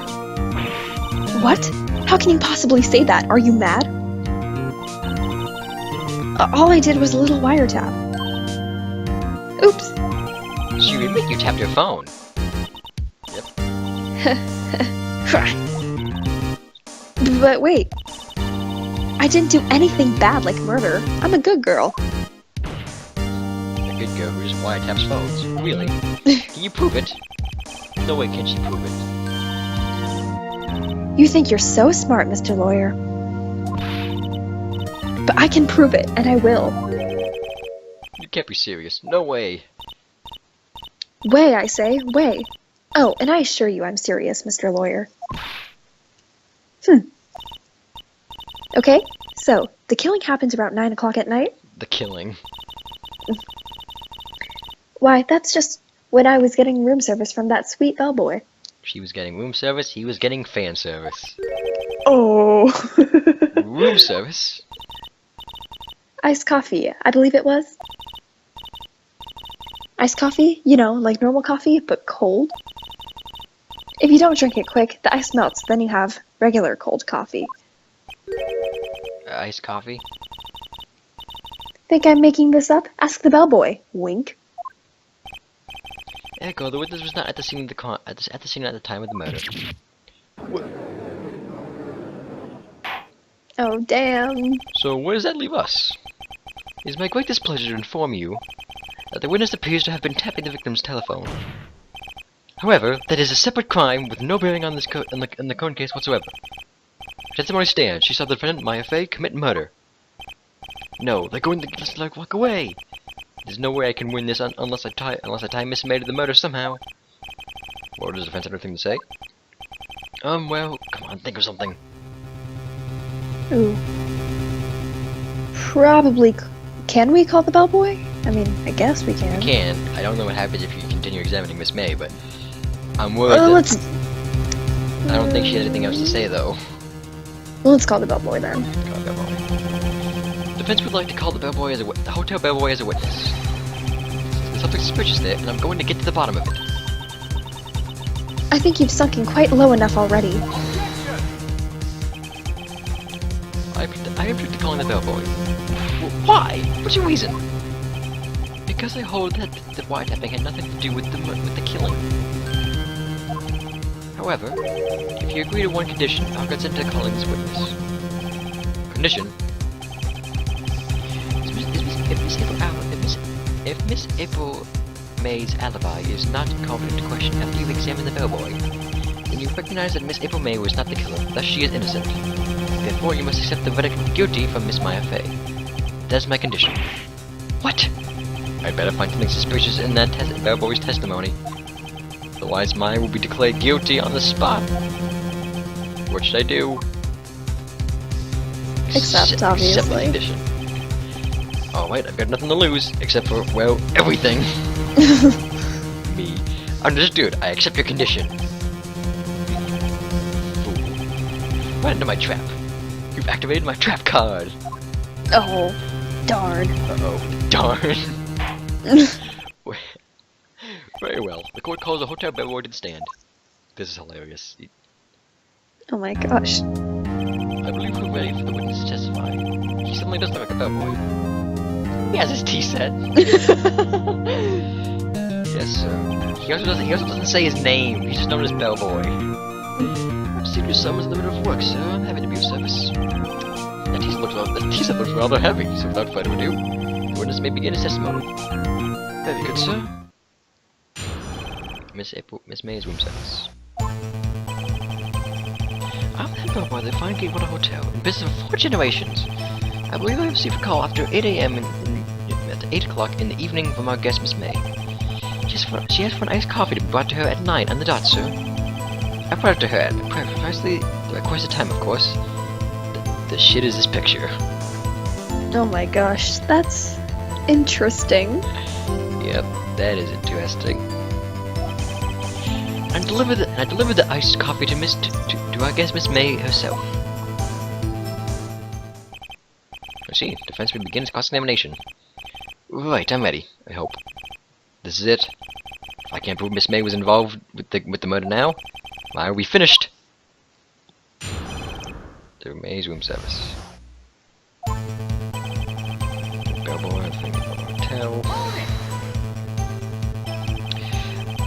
What? How can you possibly say that? Are you mad? All I did was a little wiretap. Oops. She would make you tap your phone. Yep. But wait. I didn't do anything bad like murder. I'm a good girl. A good girl who just wiretaps phones. Really? Can you prove it? No way can she prove it. You think you're so smart, Mr. Lawyer. But I can prove it, and I will. You can't be serious. No way. Way, I say, way. Oh, and I assure you I'm serious, Mr. Lawyer. Okay, so, the killing happens about 9 o'clock at night? The killing. Why, that's just when I was getting room service from that sweet bellboy. She was getting room service, he was getting fan service. Oh. Room service? Iced coffee, I believe it was. Iced coffee? You know, like normal coffee, but cold? If you don't drink it quick, the ice melts, then you have regular cold coffee. Iced coffee? Think I'm making this up? Ask the bellboy. Wink. Echo, the witness was not at the scene of the at the scene at the time of the murder. Oh, damn. So where does that leave us? It is my great displeasure to inform you that the witness appears to have been tapping the victim's telephone. However, that is a separate crime with no bearing on this in the current case whatsoever. Testimony stands. She saw the defendant, Maya Fey, commit murder. No, they're going to just like walk away. There's no way I can win this unless I tie Miss May to the murder somehow. What does the defense have anything to say? Well, come on, think of something. Ooh. Probably. Can we call the bellboy? I mean, I guess we can. We can. I don't know what happens if you continue examining Miss May, but I'm worried. Let's. I don't think she has anything else to say, though. Let's call the bellboy then. Call the bellboy. Defense would like to call the bellboy as the hotel bellboy as a witness. There's something suspicious there, and I'm going to get to the bottom of it. I think you've sunk in quite low enough already. I object to calling the bellboy. Why? What's your reason? Because I hold that the wiretapping had nothing to do with the killing. However, if you agree to one condition, I'll consent to calling this witness. Condition? If Miss April May's alibi is not called into question after you've examined the bellboy, then you recognize that Miss April May was not the killer, thus she is innocent. Therefore, you must accept the verdict of guilty from Miss Maya Fey. That's my condition. What? I'd better find something suspicious in that bellboy's testimony. Otherwise, Maya will be declared guilty on the spot. What should I do? Accept, obviously. Accept the condition. Oh wait, I've got nothing to lose, except for, well, everything. Me. Understood, I accept your condition. Fool. Run into my trap. You've activated my trap card. Oh, darn. Uh-oh, darn. Very well. The court calls the hotel bellboy to the stand. This is hilarious. Oh my gosh. I believe we're ready for the witness to testify. He suddenly does look like a bellboy. He has his tea set. Yes, sir. He also doesn't say his name. He's just known as bellboy. Secret summons in the middle of work, sir. I'm happy to be of service. The tea set looks rather heavy, so without further ado, the witness may begin his testimony. Very good, sir. Miss May's room service. I'm the bellboy at the Fine Gatewater Hotel, in business for 4 generations. I believe I received a call after 8 a.m. at 8 o'clock in the evening from our guest, Miss May. She asked for an iced coffee to be brought to her at 9 on the dot, sir. I brought it to her at precisely the requested time, of course. The shit is this picture. Oh my gosh, that's interesting. Yep, that is interesting. I delivered the iced coffee to our guest, Miss May herself. I see. Defense may begin its cross-examination. Right, I'm ready. I hope. This is it. If I can't prove Miss May was involved with the murder now, why are we finished? The May's room service. Bellboy, hotel.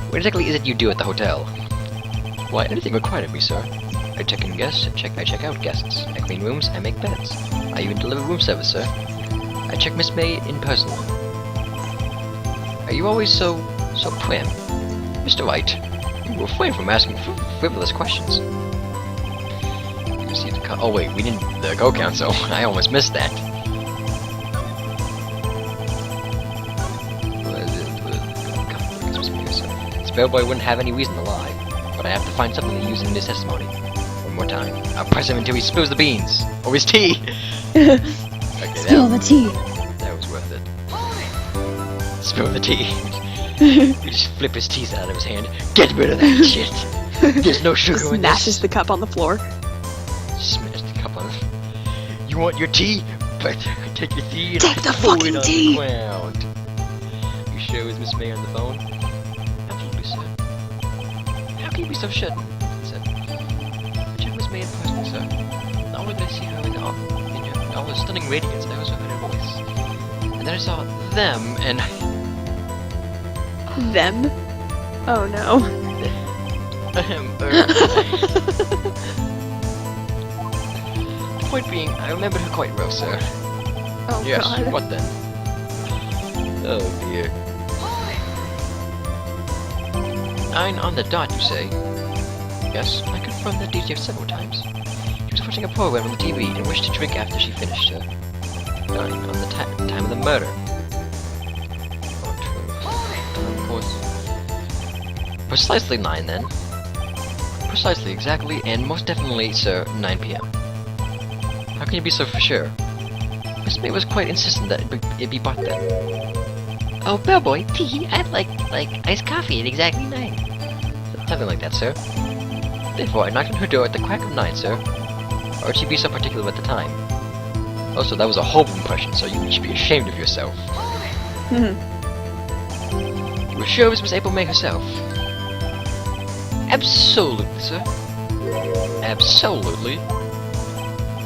What exactly is it you do at the hotel? Why, anything required of me, sir. I check in guests, I check out guests. I clean rooms, I make beds. I even deliver room service, sir. I check Miss May in person. Are you always so prim? Mr. Wright, you refrain from asking frivolous questions. You see the oh wait, we didn't the go count, so I almost missed that. This bellboy wouldn't have any reason to lie, but I have to find something to use in his testimony. One more time. I'll press him until he spills the beans. Or his tea! Okay, Spill the tea! That was worth it. Spill the tea. You just flip his teeth out of his hand. Get rid of that shit! There's no sugar in this. Smashes the cup on the floor. Smash the cup on. You want your tea? Better take your tea and Take the throw fucking it on tea! the ground. You sure it was Miss May on the phone? Absolutely, sir. How can you be so certain? He said. The check was made in person, sir. Not only did I see her in all her stunning radiance, I also heard her voice. And then I saw them, and Them? Oh no. The point being, I remembered her quite well, sir. Oh Yes, god. what then? Oh dear. 9 on the dot, you say? Yes, I confirmed that detail several times. She was watching a program on the TV and wished to drink after she finished, sir. 9 on the time of the murder. Of course. Precisely 9 then. Precisely, exactly, and most definitely, sir, 9 p.m. How can you be so for sure? Miss May was quite insistent that it be bought then. Oh, bellboy, tea, I'd like iced coffee at exactly 9. Something like that, sir. Therefore, I knocked on her door at the crack of 9, sir. Or would she be so particular about the time? Also, that was a horrible impression, so you should be ashamed of yourself. You were sure it was Miss April May herself? Absolutely, sir. Absolutely.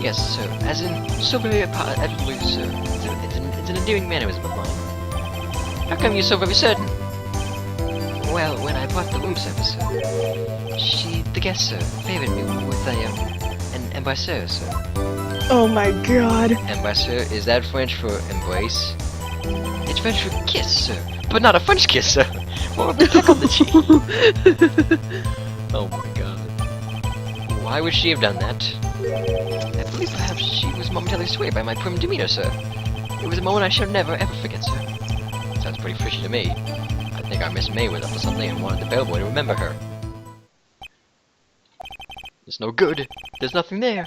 Yes, sir. As in, so very absolutely, sir. It's an endearing mannerism of mine. How come you're so very certain? Well, when I bought the room service, sir, the guest, sir, favored me with an embrasseur, sir. Oh my god. Embrasseur, is that French for embrace? It's French for kiss, sir. But not a French kiss, sir. More of a peck on the cheek. Oh my god. Why would she have done that? I believe perhaps she was momentarily swayed by my prim demeanor, sir. It was a moment I shall never ever forget, sir. Sounds pretty fishy to me. I think our Miss May was up to something and wanted the bellboy to remember her. It's no good. There's nothing there.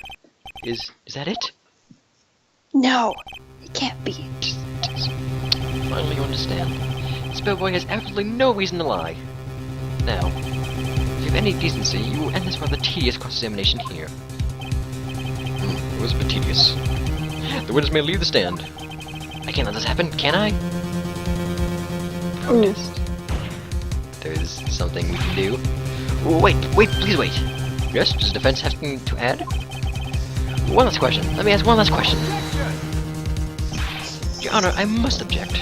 Is that it? No, it can't be. Finally you understand. This bellboy has absolutely no reason to lie. Now, if you have any decency, you will end this rather tedious cross-examination here. It was a bit tedious. The witness may leave the stand. I can't let this happen, can I? Protest. There's something we can do. Oh, wait, please wait. Yes, does the defense have something to add? One last question. Let me ask one last question. Your Honor, I must object.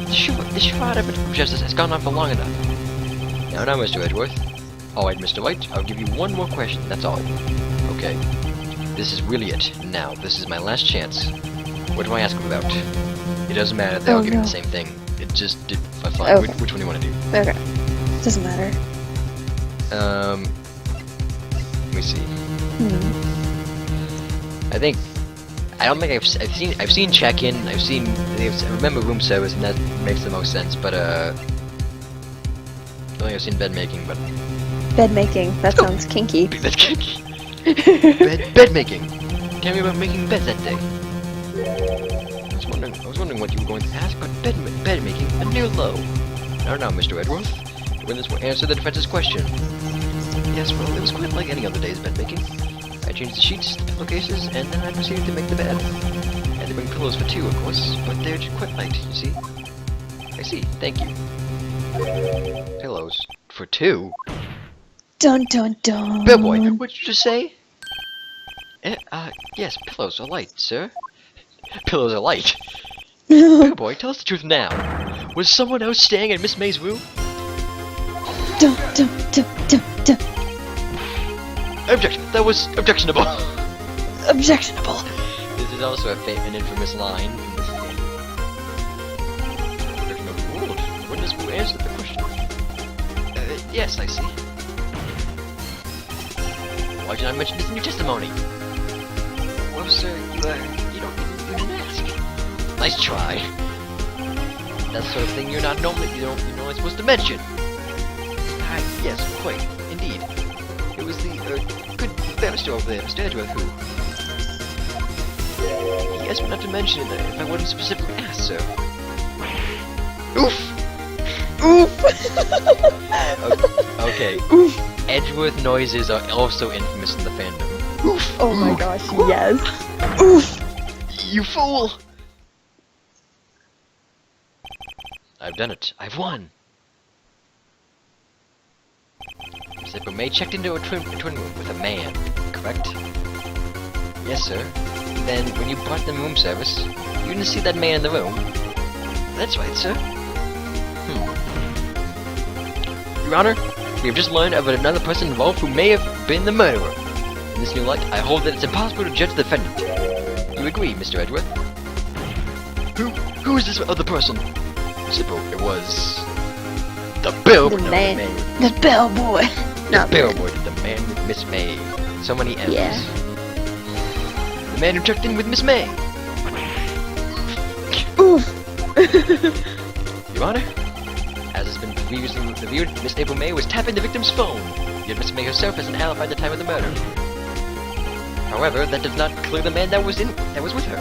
The charade of justice has gone on for long enough. Now, Mr. Edgeworth. Alright, Mr. Wright, I'll give you one more question, that's all. Okay. This is really it. Now, this is my last chance. What do I ask him about? It doesn't matter, they all give me the same thing. It just did fine. Okay. Which one do you want to do? Okay. Doesn't matter. Let me see. I don't think I've seen check-in, I remember room service, and that makes the most sense, but I don't think I've seen bed making, but... Bed making, that sounds kinky. That's kinky. bed making. Tell me about making beds that day. I was wondering what you were going to ask, but bed making, a near low. Now, Mr. Edgeworth, the witness will answer the defense's question. Yes, well, it was quite like any other day's bed making. I changed the sheets, the pillowcases, and then I proceeded to make the bed. I had to bring pillows for 2, of course, but they're quite light, you see. I see, thank you. Pillows for 2? Dun dun dun. Bellboy, what did you just say? Yes, pillows are light, sir. Pillows are light. Bellboy, tell us the truth now. Was someone else staying in Miss May's room? Dun dun dun dun dun. Objection! That was objectionable! Objectionable. This is also an infamous line in this game. Objection overruled. The witness will answer the question. Yes, I see. Why did I mention this in your testimony? Well, sir, you didn't ask. Nice try. That sort of thing you're not normally supposed to mention. Yes, quite, indeed. It was the, good barrister over there, Mr. Edgeworth, who... He asked me not to mention it if I wasn't specifically asked, sir. Oof! Oof! Okay. Oof! Edgeworth noises are also infamous in the fandom. Oof! Oh my gosh, yes. Oof! You fool! I've done it. I've won! Miss April May checked into a twin room with a man, correct? Yes, sir. Then, when you brought them room service, you didn't see that man in the room? That's right, sir. Your Honor, we have just learned of another person involved who may have been the murderer. In this new light, I hold that it's impossible to judge the defendant. You agree, Mr. Edgeworth? Who is this other person? Simple, it was... the bellboy. The man. The bellboy. The bellboy, the man with Miss May. So many M's. Yeah. The man who checked in with Miss May. Oof. Your Honor, as has been previously reviewed, Miss April May was tapping the victim's phone, yet Miss May herself has an alibi at the time of the murder. However, that does not clear the man that was with her.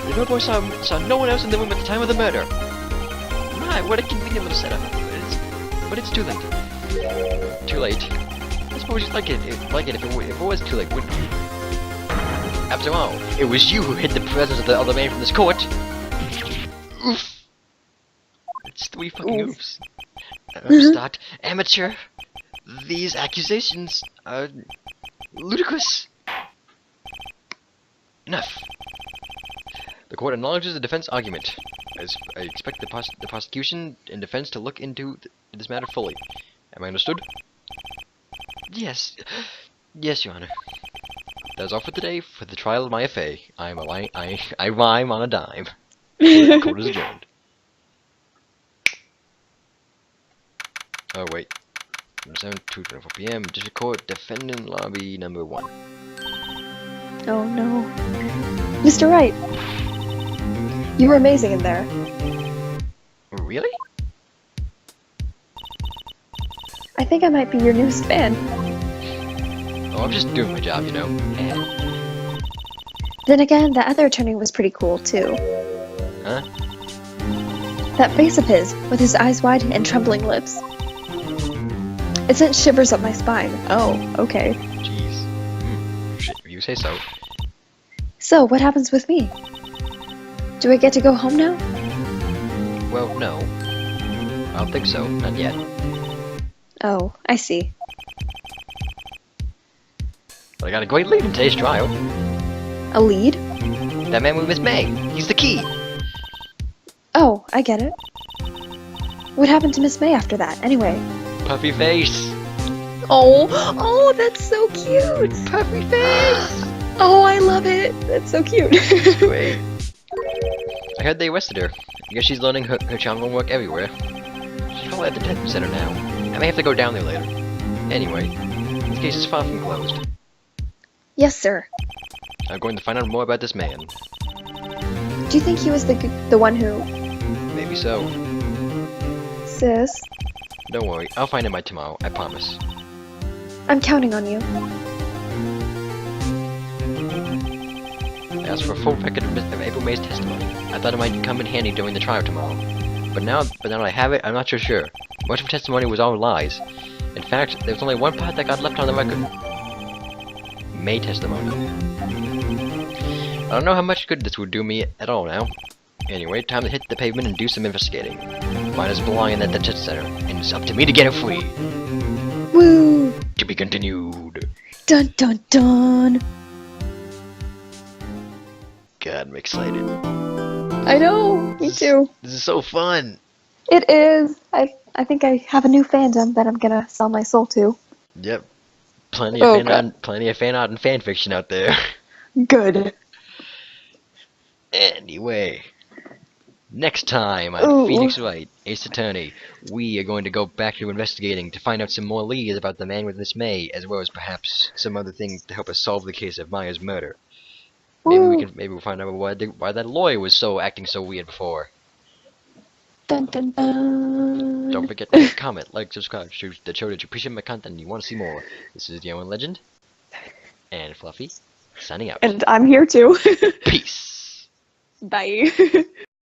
The bellboy saw no one else in the room at the time of the murder. My, what a convenient little setup. But it's too late. Too late. I suppose you'd like it if it was too late, wouldn't you? After all, it was you who hid the presence of the other man from this court. Oof. It's 3 fucking oofs. Start. Amateur. These accusations are ludicrous. Enough. The court acknowledges the defense argument. I expect the prosecution and defense to look into this matter fully. Am I understood? Yes. Yes, Your Honor. That is all for today for the trial of my affair. I rhyme on a dime. Court is adjourned. Oh, wait. 7:24 p.m. District Court, Defendant Lobby number 1. Oh no. Mr. Wright! You were amazing in there. Really? I think I might be your newest fan. Oh, I'm just doing my job, you know. Then again, that other attorney was pretty cool, too. Huh? That face of his, with his eyes wide and trembling lips. It sent shivers up my spine. Oh, okay. Jeez. Shit, you say so. So, what happens with me? Do I get to go home now? Well, no. I don't think so. Not yet. Oh, I see. But I got a great lead in today's trial. A lead? That man with Miss May. He's the key. Oh, I get it. What happened to Miss May after that, anyway? Puffy face. Oh, that's so cute! Puffy face. Oh, I love it! That's so cute. Wait. I heard they arrested her. I guess she's learning her charm work everywhere. She's probably at the detention center now. I may have to go down there later. Anyway, this case is far from closed. Yes, sir. I'm going to find out more about this man. Do you think he was the one who... Maybe so. Sis? Don't worry, I'll find him by tomorrow, I promise. I'm counting on you. I asked for a full record of April May's testimony. I thought it might come in handy during the trial tomorrow. But now that I have it, I'm not so sure. Much of her testimony was all lies. In fact, there was only one part that got left on the record. May testimony. I don't know how much good this would do me at all now. Anyway, time to hit the pavement and do some investigating. Mine is belonging at the detention center, and it's up to me to get her free. Woo! To be continued. Dun dun dun! God, I'm excited. I know, me too. This is so fun. It is. I think I have a new fandom that I'm gonna sell my soul to. Yep. Plenty of fan art and fan fiction out there. Good. Anyway, next time on Phoenix Wright, Ace Attorney, we are going to go back to investigating to find out some more leads about the man with Miss May, as well as perhaps some other things to help us solve the case of Maya's murder. Maybe we'll find out why that lawyer was acting so weird before. Dun dun dun. Don't forget to comment, like, subscribe to show that you appreciate my content and you want to see more. This is the Owen Legend and Fluffy signing out. And I'm here too. Peace. Bye.